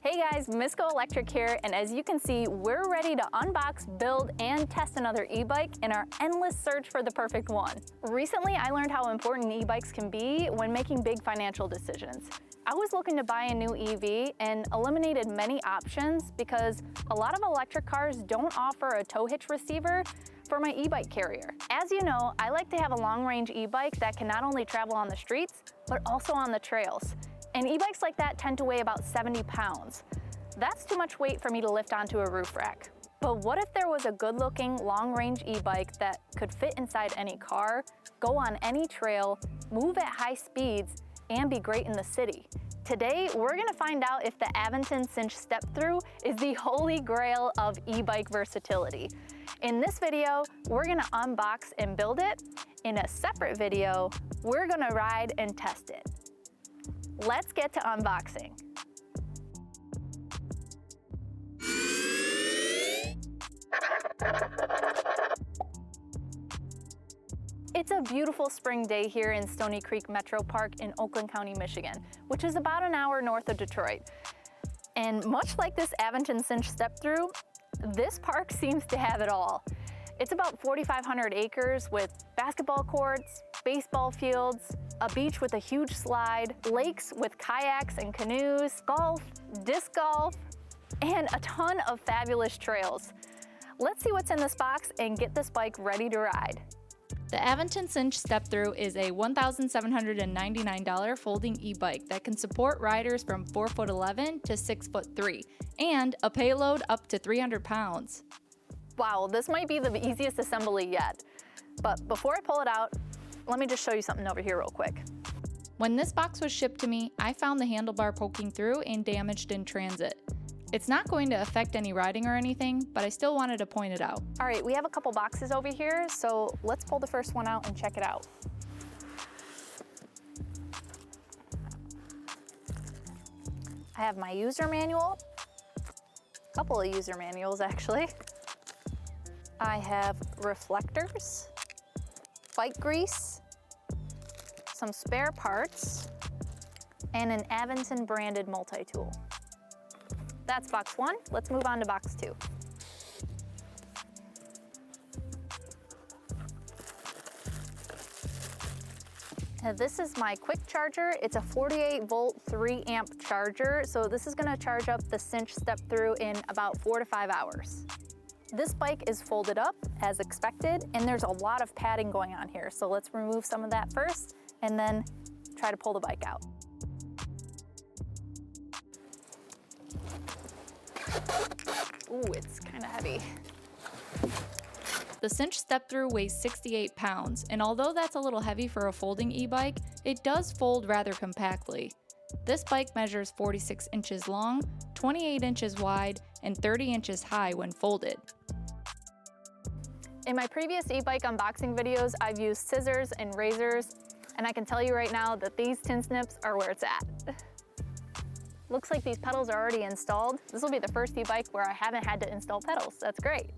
Hey guys, Miss GoElectric here, and as you can see, we're ready to unbox, build, and test another e-bike in our endless search for the perfect one. Recently, I learned how important e-bikes can be when making big financial decisions. I was looking to buy a new EV and eliminated many options because a lot of electric cars don't offer a tow hitch receiver for my e-bike carrier. As you know, I like to have a long-range e-bike that can not only travel on the streets, but also on the trails. And e-bikes like that tend to weigh about 70 pounds. That's too much weight for me to lift onto a roof rack. But what if there was a good-looking, long-range e-bike that could fit inside any car, go on any trail, move at high speeds, and be great in the city? Today, we're gonna find out if the Aventon SINCH step-through is the holy grail of e-bike versatility. In this video, we're gonna unbox and build it. In a separate video, we're gonna ride and test it. Let's get to unboxing. It's a beautiful spring day here in Stoney Creek Metropark in Oakland County, Michigan, which is about an hour north of Detroit. And much like this Aventon SINCH step-through, this park seems to have it all. It's about 4,500 acres with basketball courts, baseball fields, a beach with a huge slide, lakes with kayaks and canoes, golf, disc golf, and a ton of fabulous trails. Let's see what's in this box and get this bike ready to ride. The Aventon SINCH step-through is a $1,799 folding e-bike that can support riders from 4'11" to 6'3", and a payload up to 300 pounds. Wow, this might be the easiest assembly yet. But before I pull it out, let me just show you something over here real quick. When this box was shipped to me, I found the handlebar poking through and damaged in transit. It's not going to affect any riding or anything, but I still wanted to point it out. All right, we have a couple boxes over here, so let's pull the first one out and check it out. I have my user manual, a couple of user manuals actually. I have reflectors, bike grease, some spare parts, and an Aventon branded multi-tool. That's box one. Let's move on to box two. Now, this is my quick charger. It's a 48 volt, 3 amp charger. So this is gonna charge up the SINCH step-through in about 4 to 5 hours. This bike is folded up as expected, and there's a lot of padding going on here. So let's remove some of that first and then try to pull the bike out. Ooh, it's kind of heavy. The SINCH step-through weighs 68 pounds, and although that's a little heavy for a folding e-bike, it does fold rather compactly. This bike measures 46 inches long, 28 inches wide, and 30 inches high when folded. In my previous e-bike unboxing videos, I've used scissors and razors, and I can tell you right now that these tin snips are where it's at. Looks like these pedals are already installed. This will be the first e-bike where I haven't had to install pedals. That's great.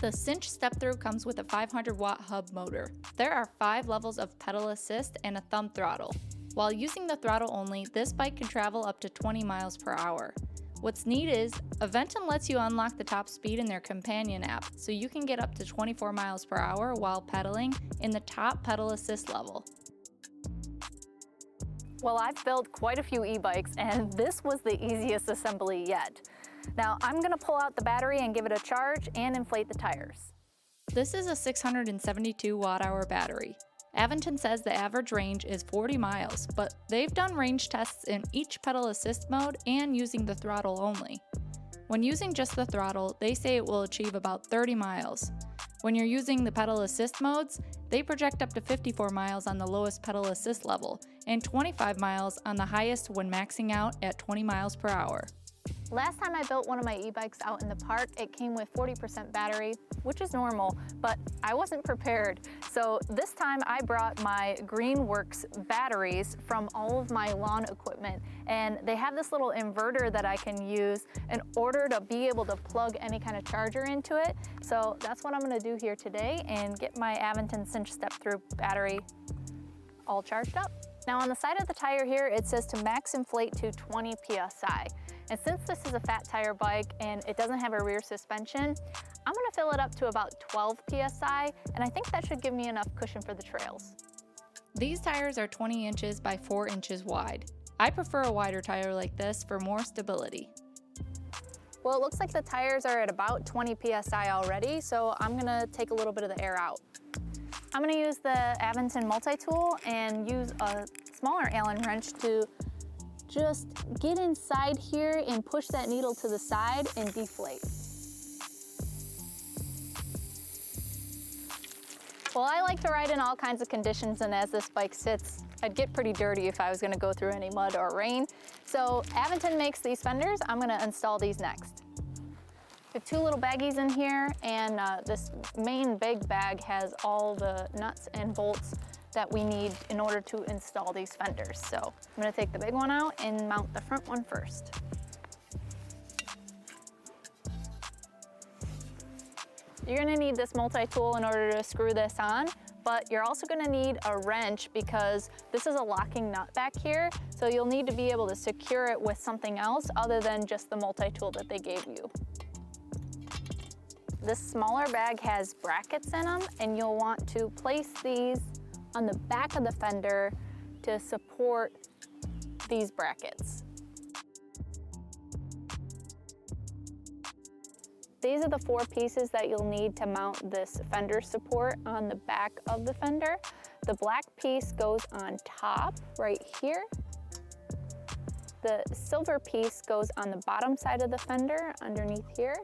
The SINCH step-through comes with a 500-watt hub motor. There are 5 levels of pedal assist and a thumb throttle. While using the throttle only, this bike can travel up to 20 miles per hour. What's neat is, Aventon lets you unlock the top speed in their companion app, so you can get up to 24 miles per hour while pedaling in the top pedal assist level. Well, I've built quite a few e-bikes, and this was the easiest assembly yet. Now, I'm gonna pull out the battery and give it a charge and inflate the tires. This is a 672 watt-hour battery. Aventon says the average range is 40 miles, but they've done range tests in each pedal assist mode and using the throttle only. When using just the throttle, they say it will achieve about 30 miles. When you're using the pedal assist modes, they project up to 54 miles on the lowest pedal assist level and 25 miles on the highest when maxing out at 20 miles per hour. Last time I built one of my e-bikes out in the park, it came with 40% battery, which is normal, but I wasn't prepared. So this time I brought my Greenworks batteries from all of my lawn equipment, and they have this little inverter that I can use in order to be able to plug any kind of charger into it. So that's what I'm gonna do here today and get my Aventon SINCH step-through battery all charged up. Now on the side of the tire here, it says to max inflate to 20 PSI. And since this is a fat tire bike and it doesn't have a rear suspension, I'm gonna fill it up to about 12 PSI, and I think that should give me enough cushion for the trails. These tires are 20 inches by 4 inches wide. I prefer a wider tire like this for more stability. Well, it looks like the tires are at about 20 PSI already, so I'm gonna take a little bit of the air out. I'm gonna use the Aventon multi-tool and use a smaller Allen wrench to just get inside here and push that needle to the side and deflate. Well, I like to ride in all kinds of conditions, and as this bike sits, I'd get pretty dirty if I was gonna go through any mud or rain. So Aventon makes these fenders. I'm gonna install these next. We have two little baggies in here, and this main big bag has all the nuts and bolts that we need in order to install these fenders. So I'm gonna take the big one out and mount the front one first. You're gonna need this multi-tool in order to screw this on, but you're also gonna need a wrench because this is a locking nut back here, so you'll need to be able to secure it with something else other than just the multi-tool that they gave you. This smaller bag has brackets in them, and you'll want to place these on the back of the fender to support these brackets. These are the 4 pieces that you'll need to mount this fender support on the back of the fender. The black piece goes on top right here. The silver piece goes on the bottom side of the fender underneath here.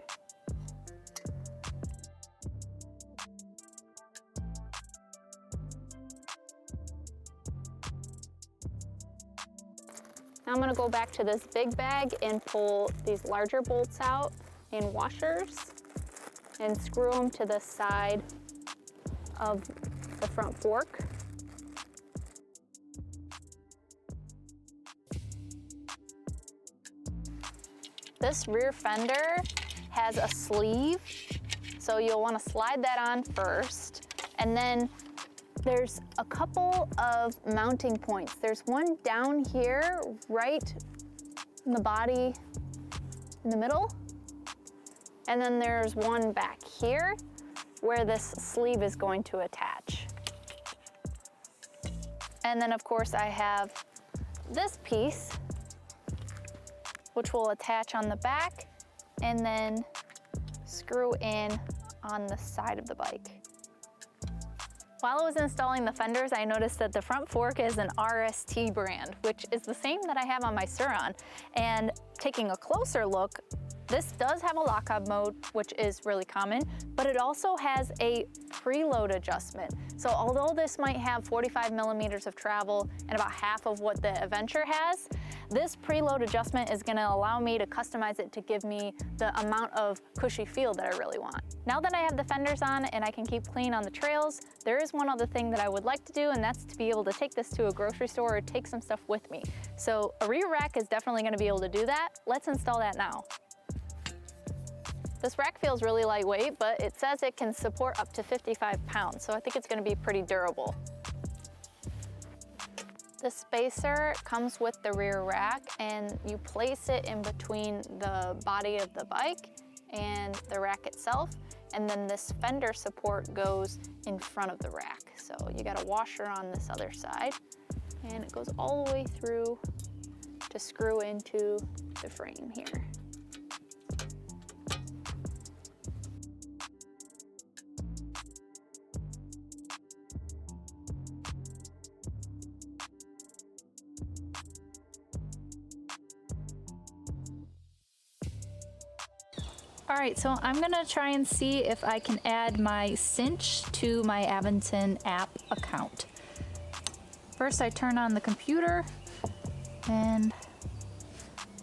Now I'm gonna go back to this big bag and pull these larger bolts out and washers and screw them to the side of the front fork. This rear fender has a sleeve, so you'll want to slide that on first, and then there's a couple of mounting points. There's one down here, right in the body in the middle. And then there's one back here where this sleeve is going to attach. And then of course I have this piece, which will attach on the back and then screw in on the side of the bike. While I was installing the fenders, I noticed that the front fork is an RST brand, which is the same that I have on my Sur-Ron. And taking a closer look, this does have a lockup mode, which is really common, but it also has a preload adjustment. So although this might have 45 millimeters of travel and about half of what the Aventure has, this preload adjustment is gonna allow me to customize it to give me the amount of cushy feel that I really want. Now that I have the fenders on and I can keep clean on the trails, there is one other thing that I would like to do, and that's to be able to take this to a grocery store or take some stuff with me. So a rear rack is definitely gonna be able to do that. Let's install that now. This rack feels really lightweight, but it says it can support up to 55 pounds, so I think it's gonna be pretty durable. The spacer comes with the rear rack, and you place it in between the body of the bike and the rack itself, and then this fender support goes in front of the rack. So you got a washer on this other side, and it goes all the way through to screw into the frame here. All right, so I'm gonna try and see if I can add my Cinch to my Aventon app account. First, I turn on the computer, and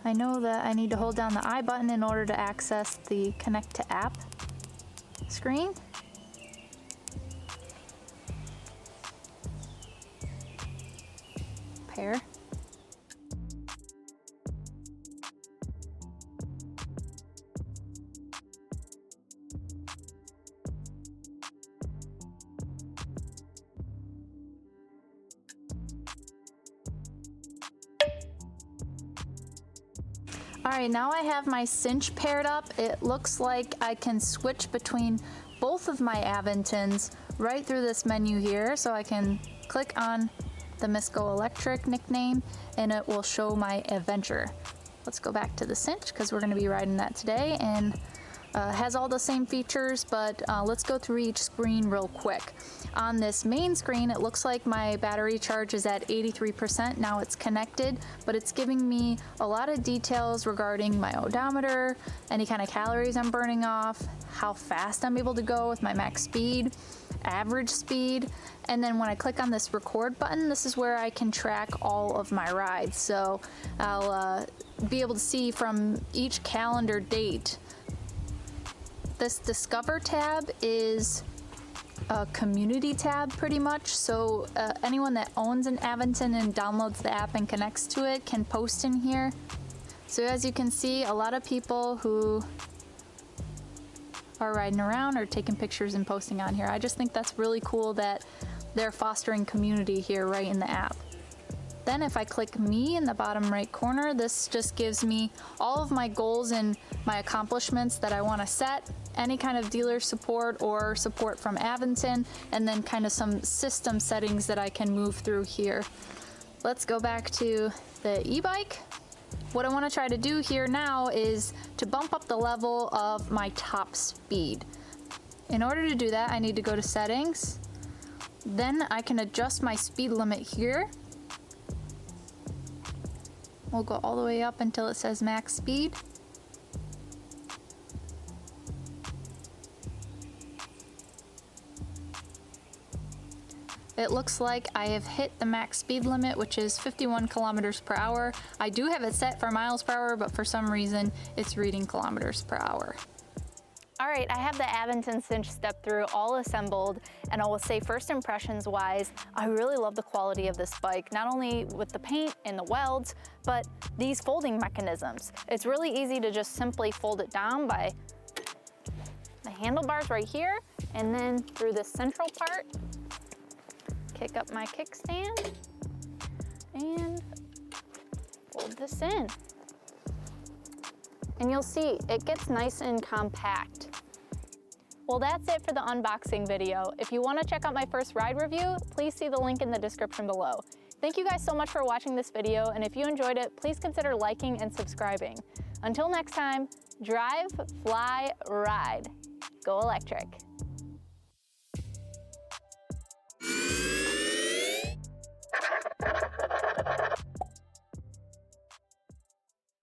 I know that I need to hold down the I button in order to access the Connect to App screen. Pair. All right, now I have my cinch paired up. It looks like I can switch between both of my Aventons right through this menu here. So I can click on the Miss GoElectric nickname and it will show my adventure. Let's go back to the cinch because we're gonna be riding that today, and has all the same features, but let's go through each screen real quick. On this main screen, it looks like my battery charge is at 83%. Now it's connected, but it's giving me a lot of details regarding my odometer, any kind of calories I'm burning off, how fast I'm able to go with my max speed, average speed, and then when I click on this record button, this is where I can track all of my rides. So I'll be able to see from each calendar date. This Discover tab is a community tab pretty much, so anyone that owns an Aventon and downloads the app and connects to it can post in here. So as you can see, a lot of people who are riding around are taking pictures and posting on here. I just think that's really cool that they're fostering community here right in the app. Then if I click me in the bottom right corner, this just gives me all of my goals and my accomplishments that I want to set, any kind of dealer support or support from Aventon, and then kind of some system settings that I can move through here. Let's go back to the e-bike. What I want to try to do here now is to bump up the level of my top speed. In order to do that, I need to go to settings. Then I can adjust my speed limit here. We'll go all the way up until it says max speed. It looks like I have hit the max speed limit, which is 51 kilometers per hour. I do have it set for miles per hour, but for some reason it's reading kilometers per hour. All right, I have the Aventon Cinch step through all assembled, and I will say first impressions wise, I really love the quality of this bike, not only with the paint and the welds, but these folding mechanisms. It's really easy to just simply fold it down by the handlebars right here, and then through this central part, kick up my kickstand and fold this in. And you'll see it gets nice and compact. Well, that's it for the unboxing video. If you want to check out my first ride review, please see the link in the description below. Thank you guys so much for watching this video, and if you enjoyed it, please consider liking and subscribing. Until next time, drive, fly, ride. Go electric.